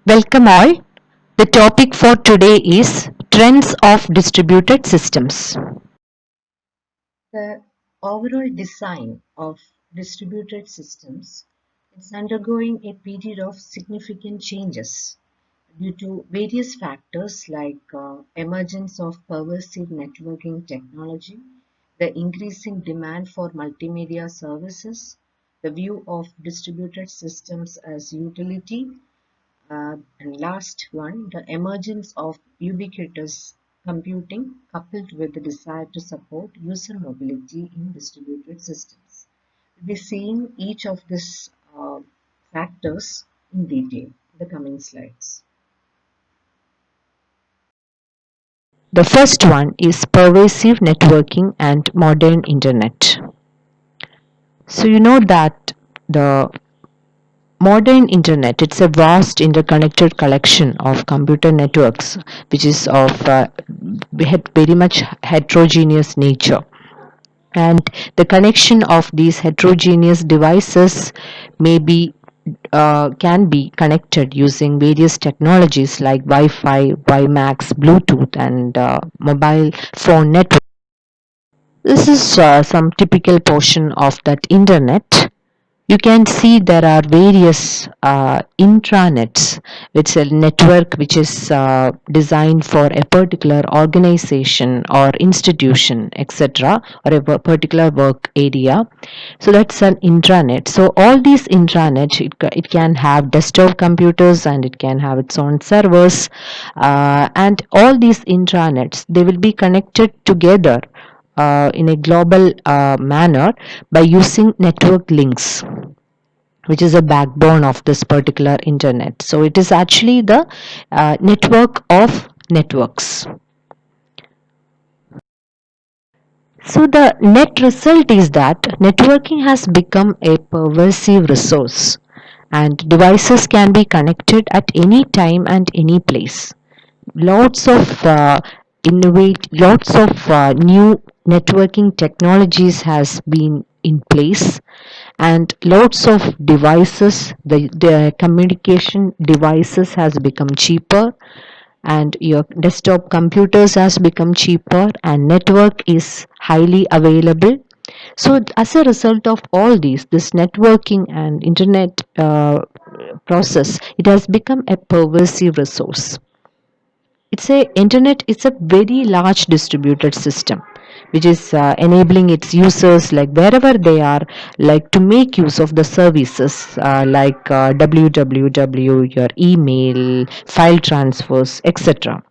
Welcome all. The topic for today is Trends of Distributed Systems. The overall design of distributed systems is undergoing a period of significant changes due to various factors like emergence of pervasive networking technology, the increasing demand for multimedia services, the view of distributed systems as utility, and last one, the emergence of ubiquitous computing coupled with the desire to support user mobility in distributed systems. We'll be seeing each of these factors in detail in the coming slides. The first one is pervasive networking and modern internet. So you know that the modern internet, it's a vast interconnected collection of computer networks which is of very much heterogeneous nature, and the connection of these heterogeneous devices may be can be connected using various technologies like Wi-Fi, WiMAX, Bluetooth, and mobile phone network. This is some typical portion of that internet. You can see there are various intranets. It's a network which is designed for a particular organization or institution, etc., or a particular work area. So that's an intranet. So all these intranets, it can have desktop computers and it can have its own servers, and all these intranets, they will be connected together in a global manner by using network links, which is a backbone of this particular internet. So it is actually the network of networks. So the net result is that networking has become a pervasive resource and devices can be connected at any time and any place. Lots of lots of new networking technologies has been in place, and lots of devices, the communication devices has become cheaper, and your desktop computers has become cheaper, and network is highly available. So as a result of all these, this networking and internet process, it has become a pervasive resource. It's a very large distributed system which is enabling its users, like wherever they are, like to make use of the services like www, your email, file transfers, etc.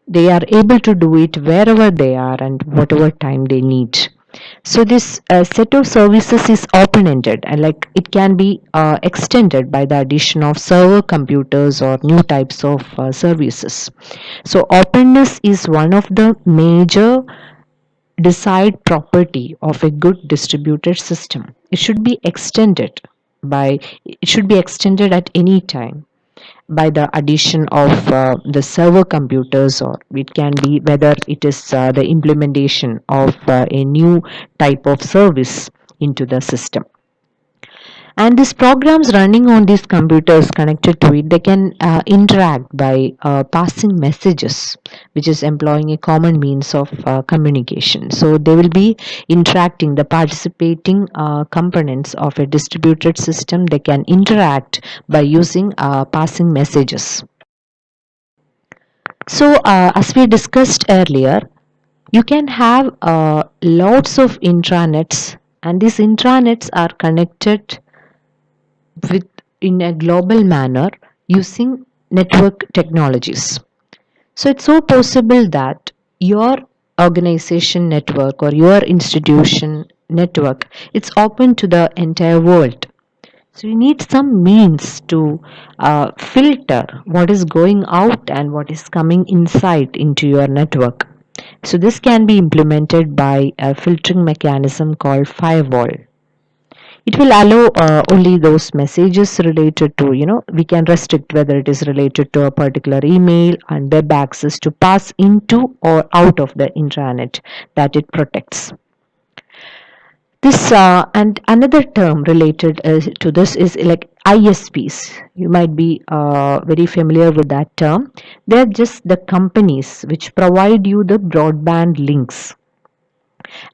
They are able to do it wherever they are and whatever time they need. So this set of services is open-ended, and like it can be extended by the addition of server computers or new types of services. So openness is one of the major desired property of a good distributed system. It should be extended at any time by the addition of the server computers, or it can be whether it is the implementation of a new type of service into the system. And these programs running on these computers connected to it, they can interact by passing messages, which is employing a common means of communication. So they will be interacting, the participating components of a distributed system, they can interact by using passing messages. So as we discussed earlier, you can have lots of intranets, and these intranets are connected with in a global manner using network technologies. So it's so possible that your organization network or your institution network, it's open to the entire world. So you need some means to filter what is going out and what is coming inside into your network. So this can be implemented by a filtering mechanism called firewall. It will allow only those messages related to, we can restrict whether it is related to a particular email and web access to pass into or out of the intranet that it protects. This and another term related to this is like ISPs. You might be very familiar with that term. They're just the companies which provide you the broadband links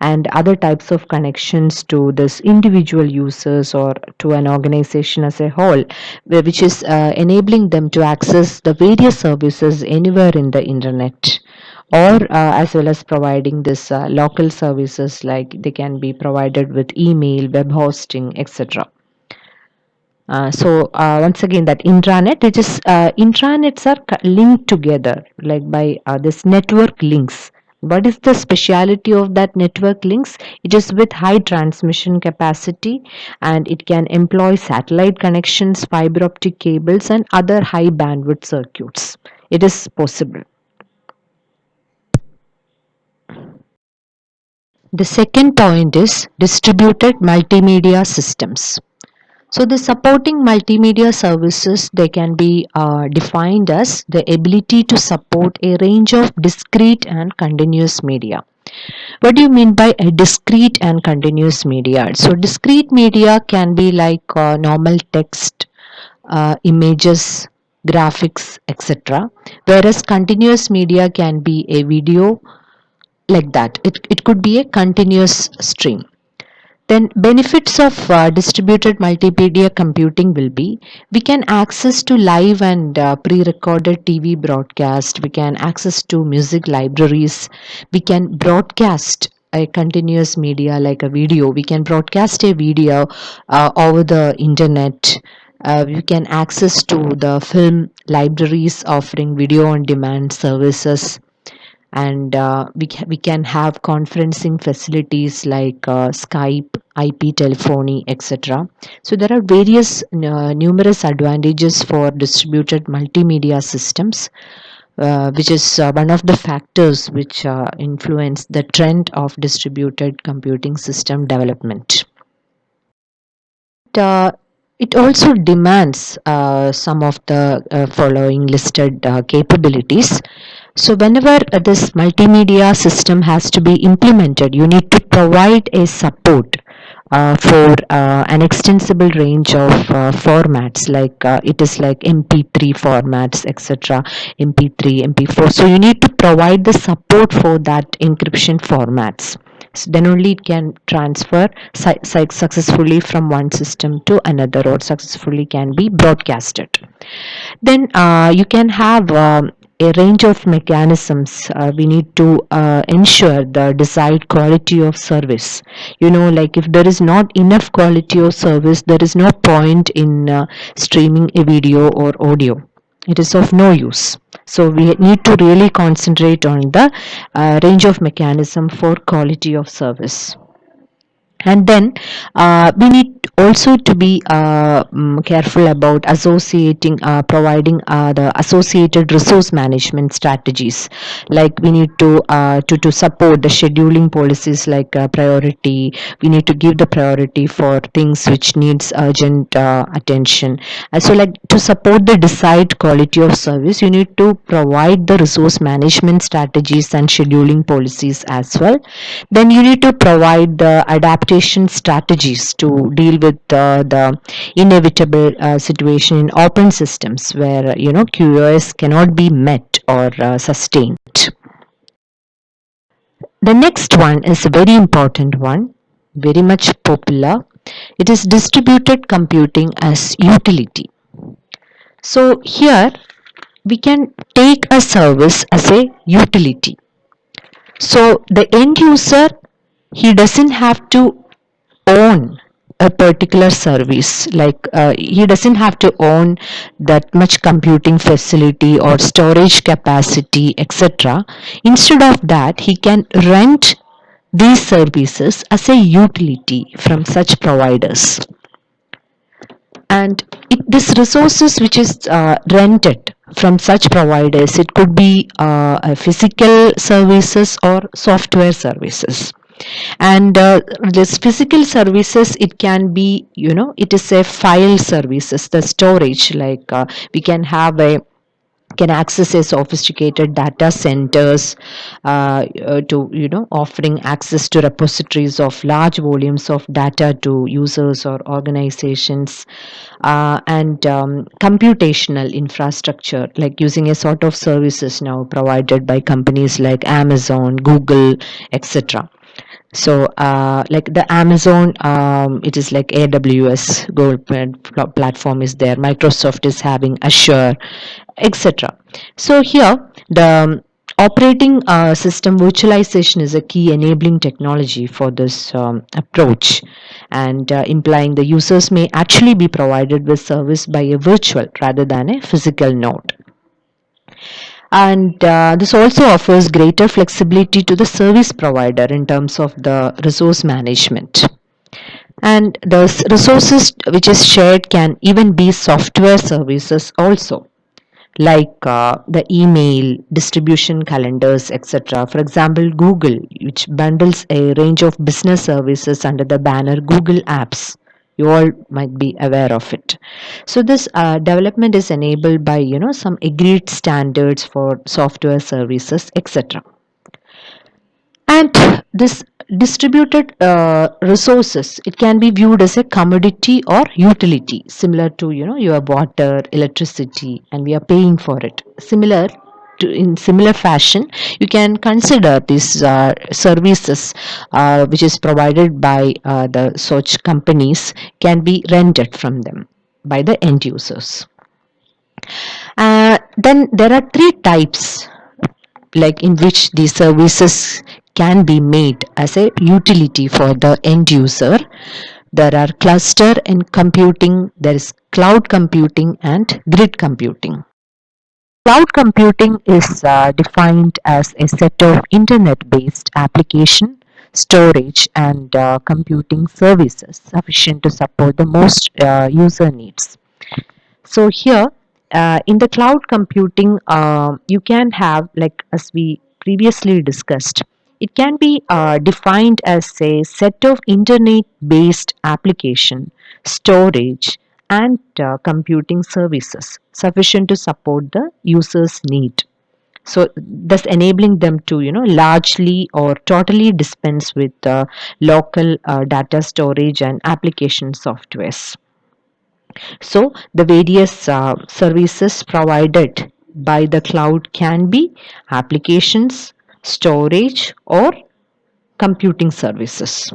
and other types of connections to this individual users or to an organization as a whole, which is enabling them to access the various services anywhere in the internet, or as well as providing this local services, like they can be provided with email, web hosting, etc. Once again, that intranet, it is intranets are linked together like by this network links. What is the speciality of that network links? It is with high transmission capacity, and it can employ satellite connections, fiber optic cables, and other high bandwidth circuits. It is possible. The second point is distributed multimedia systems. So the supporting multimedia services, they can be defined as the ability to support a range of discrete and continuous media. What do you mean by a discrete and continuous media? So discrete media can be like normal text, images, graphics, etc. Whereas continuous media can be a video, like that. It could be a continuous stream. Then benefits of distributed multimedia computing will be, we can access to live and pre-recorded TV broadcast, we can access to music libraries, we can broadcast a continuous media like a video, we can broadcast a video over the internet. We can access to the film libraries offering video on demand services, and we can have conferencing facilities like Skype, IP telephony, etc. So there are various numerous advantages for distributed multimedia systems, which is one of the factors which influence the trend of distributed computing system development. uh, it also demands some of the following listed capabilities. So, whenever this multimedia system has to be implemented, you need to provide a support for an extensible range of formats, like it is like MP3 formats, etc., MP3, MP4. So, you need to provide the support for that encryption formats. So then only it can transfer successfully from one system to another, or successfully can be broadcasted. Then you can have a range of mechanisms. We need to ensure the desired quality of service. Like if there is not enough quality of service, there is no point in streaming a video or audio. It is of no use. So we need to really concentrate on the range of mechanism for quality of service. And then we need also to be careful about associating providing the associated resource management strategies, like we need to support the scheduling policies, like priority. We need to give the priority for things which needs urgent attention. So like to support the desired quality of service, you need to provide the resource management strategies and scheduling policies as well. Then you need to provide the adaptation strategies to deal with the inevitable situation in open systems where QoS cannot be met or sustained. The next one is a very important one, very much popular. It is distributed computing as utility. So here we can take a service as a utility. So the end user, he doesn't have to own a particular service, like he doesn't have to own that much computing facility or storage capacity, etc. Instead of that, he can rent these services as a utility from such providers. And this resources which is rented from such providers, it could be physical services or software services. And this physical services, it can be, it is a file services, the storage, like we can have a can access a sophisticated data centers to offering access to repositories of large volumes of data to users or organizations, and computational infrastructure, like using a sort of services now provided by companies like Amazon, Google, etc. So like the Amazon, it is like AWS platform is there, Microsoft is having Azure, etc. So here the operating system virtualization is a key enabling technology for this approach, and implying the users may actually be provided with service by a virtual rather than a physical node. And this also offers greater flexibility to the service provider in terms of the resource management. And the resources which is shared can even be software services also, like the email, distribution calendars, etc. For example, Google, which bundles a range of business services under the banner Google Apps. You all might be aware of it. So this development is enabled by some agreed standards for software services, etc. And this distributed resources, it can be viewed as a commodity or utility, similar to your water, electricity, and we are paying for it. In similar fashion, you can consider these services which is provided by the such companies can be rented from them by the end users. Then there are three types, like in which the services can be made as a utility for the end user. There are cluster and computing, there is cloud computing and grid computing. Cloud computing is defined as a set of internet based application, storage, and computing services sufficient to support the most user needs. So here, in the cloud computing, you can have, like as we previously discussed, it can be defined as a set of internet-based application, storage, and computing services sufficient to support the user's need. So, thus enabling them to, largely or totally dispense with local data storage and application softwares. So the various services provided by the cloud can be applications, storage, or computing services.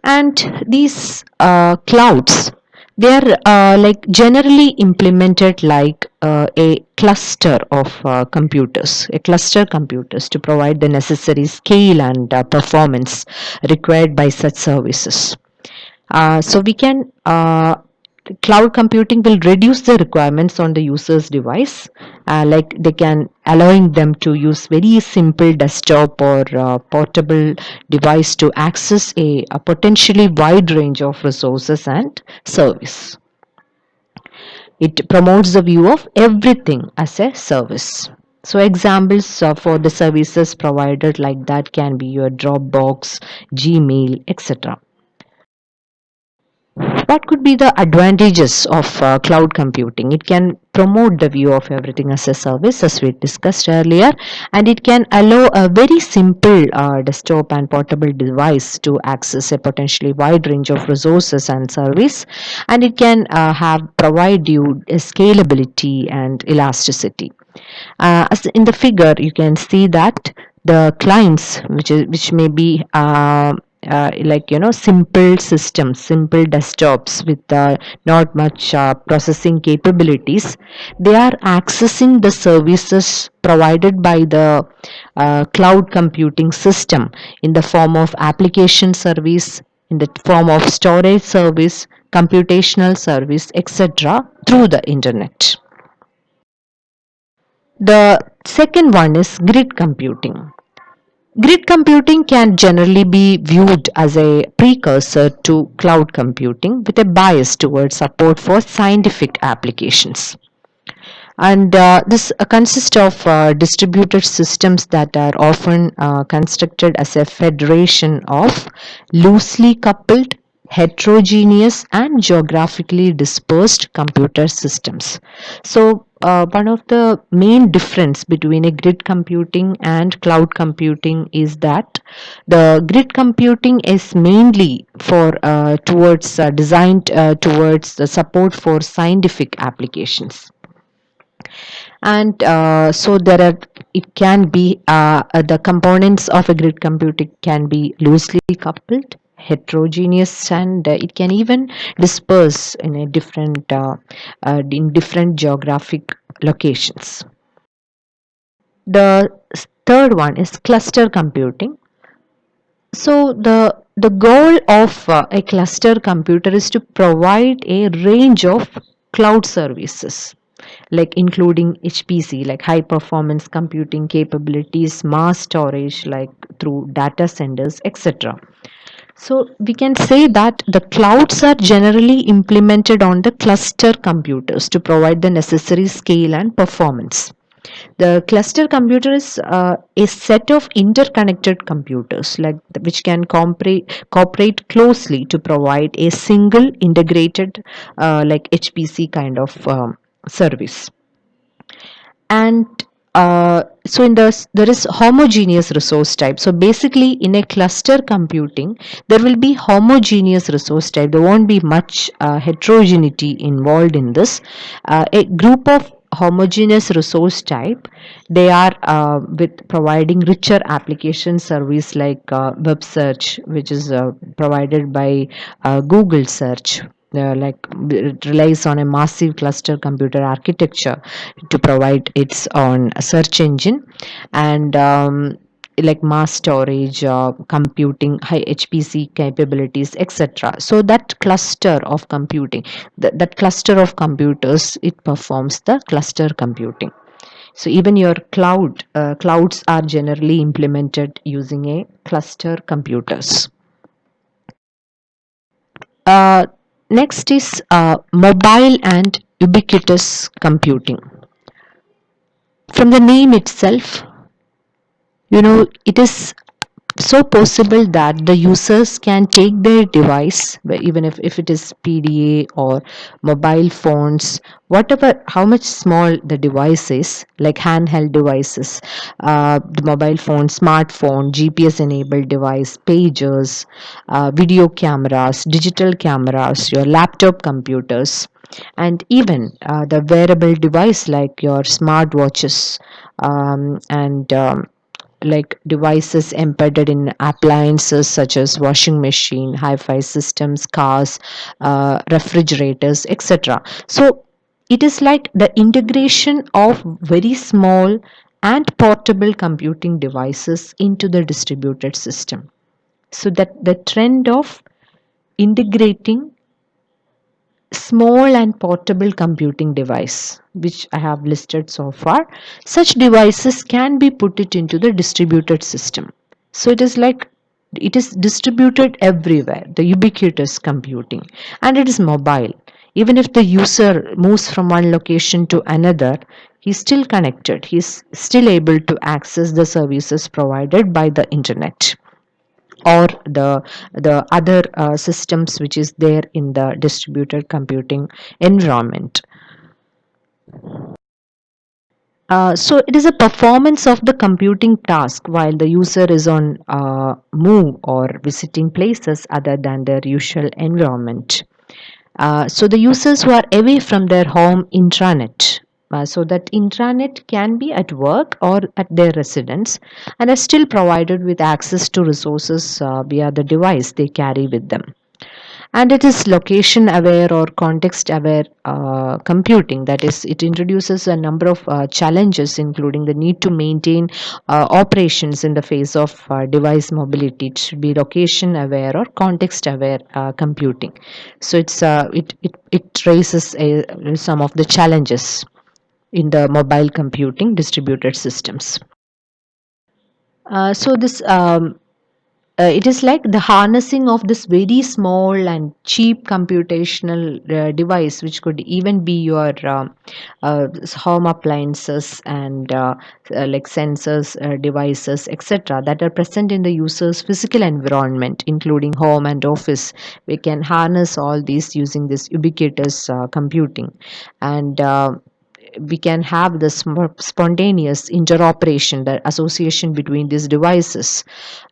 And these clouds, they are like generally implemented like a cluster of computers to provide the necessary scale and performance required by such services. So we can cloud computing will reduce the requirements on the user's device, like they can allowing them to use very simple desktop or portable device to access a potentially wide range of resources and service. It promotes the view of everything as a service. So examples for the services provided like that can be your Dropbox, Gmail, etc. What could be the advantages of cloud computing? It can promote the view of everything as a service, as we discussed earlier, and it can allow a very simple desktop and portable device to access a potentially wide range of resources and service, and it can have provide you a scalability and elasticity. As in the figure, you can see that the clients, which may be like simple systems, simple desktops with not much processing capabilities, they are accessing the services provided by the cloud computing system in the form of application service, in the form of storage service, computational service, etc., through the internet. The second one is grid computing. Grid computing can generally be viewed as a precursor to cloud computing with a bias towards support for scientific applications. And this consists of distributed systems that are often constructed as a federation of loosely coupled heterogeneous and geographically dispersed computer systems. So one of the main difference between a grid computing and cloud computing is that the grid computing is mainly for towards designed towards the support for scientific applications, and so there are it can be the components of a grid computing can be loosely coupled, heterogeneous, and it can even disperse in a different in different geographic locations. The third one is cluster computing. So the goal of a cluster computer is to provide a range of cloud services, like including HPC, like high performance computing capabilities, mass storage, like through data centers, etc. So we can say that the clouds are generally implemented on the cluster computers to provide the necessary scale and performance. The cluster computer is a set of interconnected computers, like which can cooperate closely to provide a single integrated, like HPC kind of service. And so in there is homogeneous resource type. So basically in a cluster computing there will be homogeneous resource type, there won't be much heterogeneity involved in this. A group of homogeneous resource type, they are with providing richer application service, like web search, which is provided by Google search, like it relies on a massive cluster computer architecture to provide its own search engine, and like mass storage, computing, high HPC capabilities, etc. So that cluster of computing, that cluster of computers, it performs the cluster computing. So even your clouds are generally implemented using a cluster computers. Uh, Next is mobile and ubiquitous computing. From the name itself, it is so possible that the users can take their device, even if it is PDA or mobile phones, whatever, how much small the device is, like handheld devices, the mobile phone, smartphone, GPS enabled device, pagers, video cameras, digital cameras, your laptop computers, and even the wearable device like your smartwatches, and like devices embedded in appliances such as washing machine, hi-fi systems, cars, refrigerators, etc. So it is like the integration of very small and portable computing devices into the distributed system. So that the trend of integrating small and portable computing device, which I have listed so far, such devices can be put it into the distributed system. So it is like it is distributed everywhere, the ubiquitous computing, and it is mobile. Even if the user moves from one location to another, he's still connected, he's still able to access the services provided by the internet or the other systems which is there in the distributed computing environment. So it is a performance of the computing task while the user is on move or visiting places other than their usual environment. So the users who are away from their home intranet, so that intranet can be at work or at their residence, and are still provided with access to resources via the device they carry with them. And it is location aware or context aware computing, that is, it introduces a number of challenges, including the need to maintain operations in the face of device mobility. It should be location aware or context aware computing. So it raises some of the challenges in the mobile computing distributed systems. So this it is like the harnessing of this very small and cheap computational device, which could even be your home appliances and like sensors, devices, etc., that are present in the user's physical environment, including home and office. We can harness all these using this ubiquitous computing, and we can have this spontaneous interoperation, the association between these devices.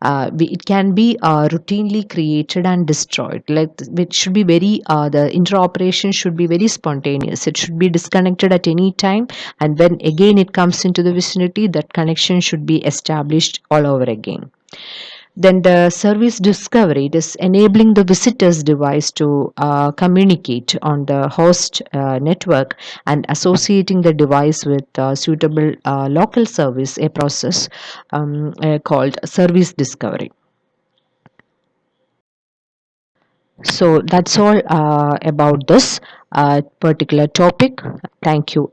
It can be routinely created and destroyed, like which should be very the interoperation should be very spontaneous. It should be disconnected at any time, and when again it comes into the vicinity, that connection should be established all over again. Then the service discovery, it is enabling the visitor's device to communicate on the host network and associating the device with suitable local service, a process called service discovery. So that's all about this particular topic. Thank you.